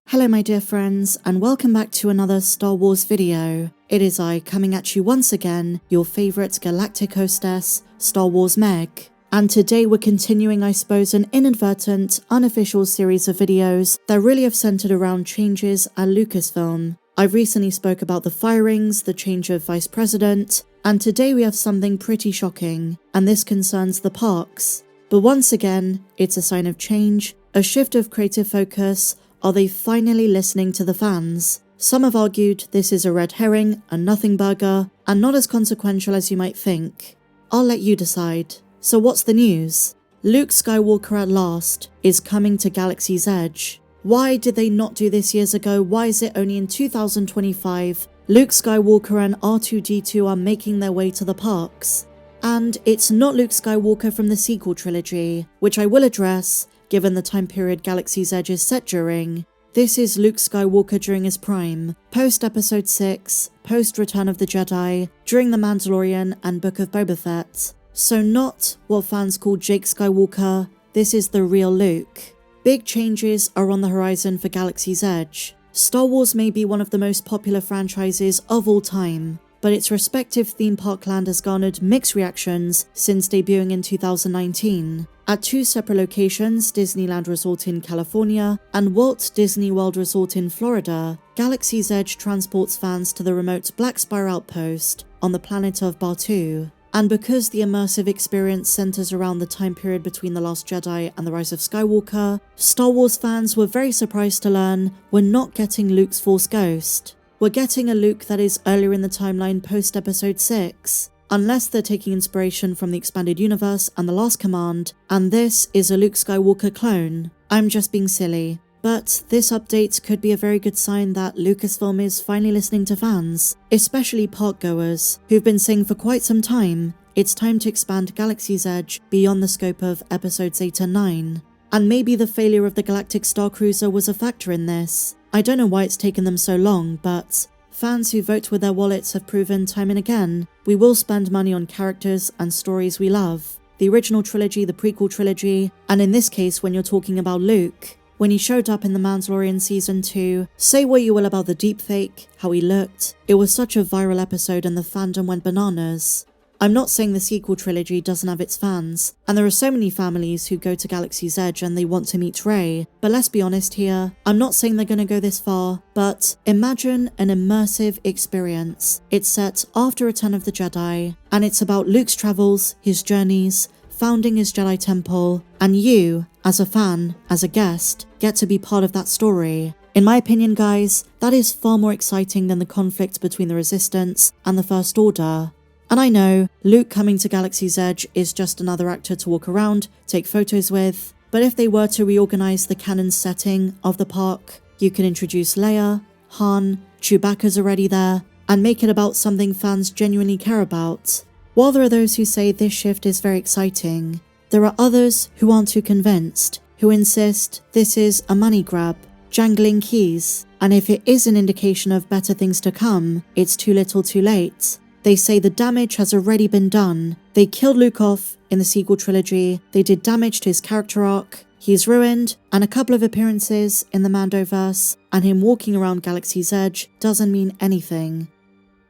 Hello my dear friends, and welcome back to another Star Wars video. It is I coming at you once again, your favourite galactic hostess, Star Wars Meg. And today we're continuing, I suppose, an inadvertent, unofficial series of videos that really have centred around changes at Lucasfilm. I recently spoke about the firings, the change of vice president, and today we have something pretty shocking, and this concerns the parks. But once again, it's a sign of change, a shift of creative focus. Are they finally listening to the fans? Some have argued this is a red herring, a nothing burger, and not as consequential as you might think. I'll let you decide. So what's the news? Luke Skywalker at last is coming to Galaxy's Edge. Why did they not do this years ago? Why is it only in 2025 Luke Skywalker and R2-D2 are making their way to the parks? And it's not Luke Skywalker from the sequel trilogy, which I will address, given the time period Galaxy's Edge is set during. This is Luke Skywalker during his prime, post-Episode 6, post-Return of the Jedi, during The Mandalorian and Book of Boba Fett. So not what fans call Jake Skywalker, this is the real Luke. Big changes are on the horizon for Galaxy's Edge. Star Wars may be one of the most popular franchises of all time, but its respective theme park land has garnered mixed reactions since debuting in 2019. At two separate locations, Disneyland Resort in California and Walt Disney World Resort in Florida, Galaxy's Edge transports fans to the remote Black Spire outpost on the planet of Batuu. And because the immersive experience centers around the time period between The Last Jedi and The Rise of Skywalker, Star Wars fans were very surprised to learn we're not getting Luke's Force Ghost. We're getting a Luke that is earlier in the timeline post-Episode 6. Unless they're taking inspiration from the Expanded Universe and The Last Command, and this is a Luke Skywalker clone. I'm just being silly. But this update could be a very good sign that Lucasfilm is finally listening to fans, especially park-goers, who've been saying for quite some time, it's time to expand Galaxy's Edge beyond the scope of Episodes 8 and 9. And maybe the failure of the Galactic Star Cruiser was a factor in this. I don't know why it's taken them so long, but fans who vote with their wallets have proven time and again, we will spend money on characters and stories we love. The original trilogy, the prequel trilogy, and in this case when you're talking about Luke, when he showed up in The Mandalorian Season 2, say what you will about the deepfake, how he looked, it was such a viral episode and the fandom went bananas. I'm not saying the sequel trilogy doesn't have its fans, and there are so many families who go to Galaxy's Edge and they want to meet Rey, but let's be honest here, I'm not saying they're gonna go this far, but imagine an immersive experience. It's set after Return of the Jedi, and it's about Luke's travels, his journeys, founding his Jedi Temple, and you, as a fan, as a guest, get to be part of that story. In my opinion, guys, that is far more exciting than the conflict between the Resistance and the First Order. And I know, Luke coming to Galaxy's Edge is just another actor to walk around, take photos with, but if they were to reorganize the canon setting of the park, you can introduce Leia, Han, Chewbacca's already there, and make it about something fans genuinely care about. While there are those who say this shift is very exciting, there are others who aren't too convinced, who insist this is a money grab, jangling keys, and if it is an indication of better things to come, it's too little too late. They say the damage has already been done. They killed Luke off in the sequel trilogy, they did damage to his character arc, he's ruined, and a couple of appearances in the Mandoverse, and him walking around Galaxy's Edge doesn't mean anything.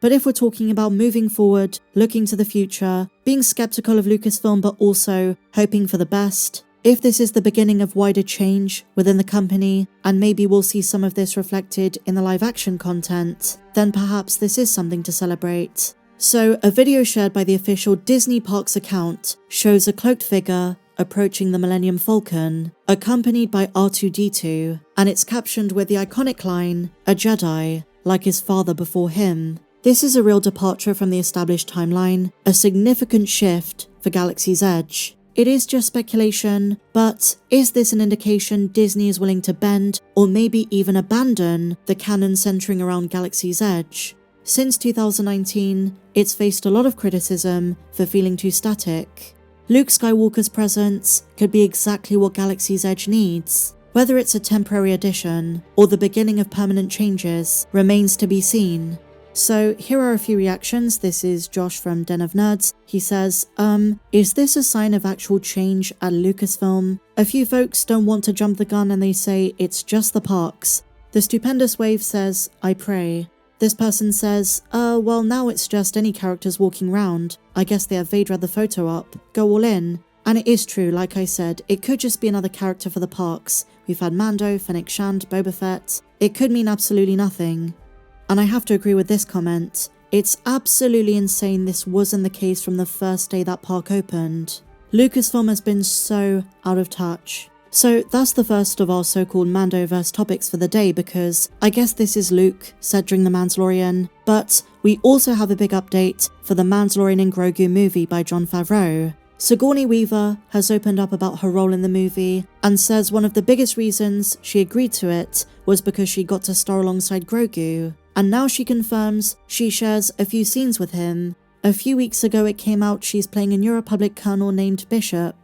But if we're talking about moving forward, looking to the future, being skeptical of Lucasfilm but also hoping for the best, if this is the beginning of wider change within the company, and maybe we'll see some of this reflected in the live-action content, then perhaps this is something to celebrate. So, a video shared by the official Disney Parks account shows a cloaked figure approaching the Millennium Falcon, accompanied by R2-D2, and it's captioned with the iconic line, "A Jedi, like his father before him." This is a real departure from the established timeline, a significant shift for Galaxy's Edge. It is just speculation, but is this an indication Disney is willing to bend, or maybe even abandon, the canon centering around Galaxy's Edge? Since 2019, it's faced a lot of criticism for feeling too static. Luke Skywalker's presence could be exactly what Galaxy's Edge needs. Whether it's a temporary addition, or the beginning of permanent changes, remains to be seen. So here are a few reactions. This is Josh from Den of Nerds. He says, is this a sign of actual change at Lucasfilm? A few folks don't want to jump the gun and they say it's just the parks. The Stupendous Wave says, I pray. This person says, well now it's just any characters walking around. I guess they have Vader at the photo op. Go all in. And it is true, like I said, it could just be another character for the parks. We've had Mando, Fennec Shand, Boba Fett. It could mean absolutely nothing. And I have to agree with this comment. It's absolutely insane this wasn't the case from the first day that park opened. Lucasfilm has been so out of touch. So that's the first of our so-called Mandoverse topics for the day, because I guess this is Luke said during The Mandalorian, but we also have a big update for the Mandalorian and Grogu movie by Jon Favreau. Sigourney Weaver has opened up about her role in the movie and says one of the biggest reasons she agreed to it was because she got to star alongside Grogu, and now she confirms she shares a few scenes with him. A few weeks ago it came out she's playing a New Republic colonel named Bishop,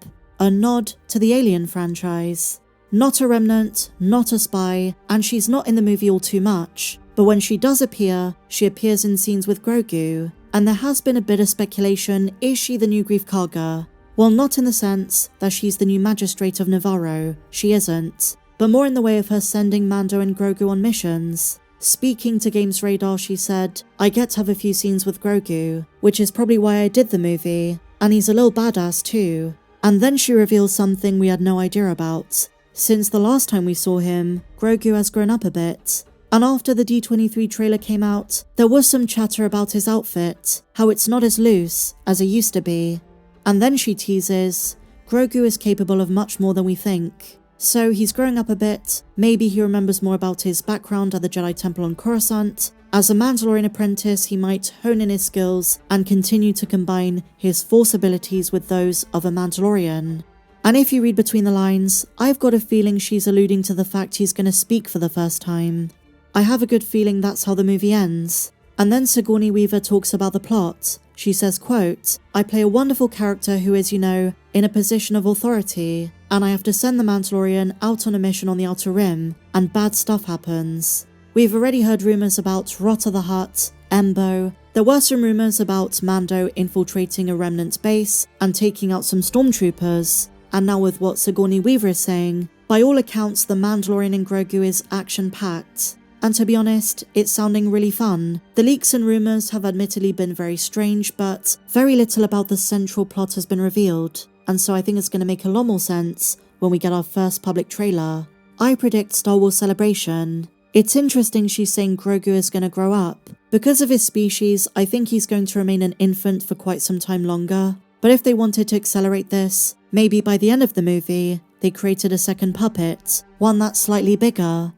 a nod to the Alien franchise. Not a remnant, not a spy, and she's not in the movie all too much, but when she does appear, she appears in scenes with Grogu. And there has been a bit of speculation, is she the new Grief Karga? Well, not in the sense that she's the new Magistrate of Navarro, she isn't, but more in the way of her sending Mando and Grogu on missions. Speaking to Games Radar, she said, I get to have a few scenes with Grogu, which is probably why I did the movie, and he's a little badass too. And then she reveals something we had no idea about. Since the last time we saw him, Grogu has grown up a bit. And after the D23 trailer came out, there was some chatter about his outfit, how it's not as loose as it used to be. And then she teases, Grogu is capable of much more than we think. So he's growing up a bit, maybe he remembers more about his background at the Jedi Temple on Coruscant. As a Mandalorian apprentice, he might hone in his skills and continue to combine his Force abilities with those of a Mandalorian. And if you read between the lines, I've got a feeling she's alluding to the fact he's going to speak for the first time. I have a good feeling that's how the movie ends. And then Sigourney Weaver talks about the plot. She says, quote, I play a wonderful character who is, in a position of authority, and I have to send the Mandalorian out on a mission on the Outer Rim, and bad stuff happens. We've already heard rumours about Rot of the Hutt, Embo. There were some rumours about Mando infiltrating a remnant base and taking out some stormtroopers. And now with what Sigourney Weaver is saying, by all accounts the Mandalorian and Grogu is action-packed. And to be honest, it's sounding really fun. The leaks and rumours have admittedly been very strange, but very little about the central plot has been revealed, and so I think it's going to make a lot more sense when we get our first public trailer. I predict Star Wars Celebration. It's interesting she's saying Grogu is going to grow up. Because of his species, I think he's going to remain an infant for quite some time longer, but if they wanted to accelerate this, maybe by the end of the movie, they created a second puppet, one that's slightly bigger.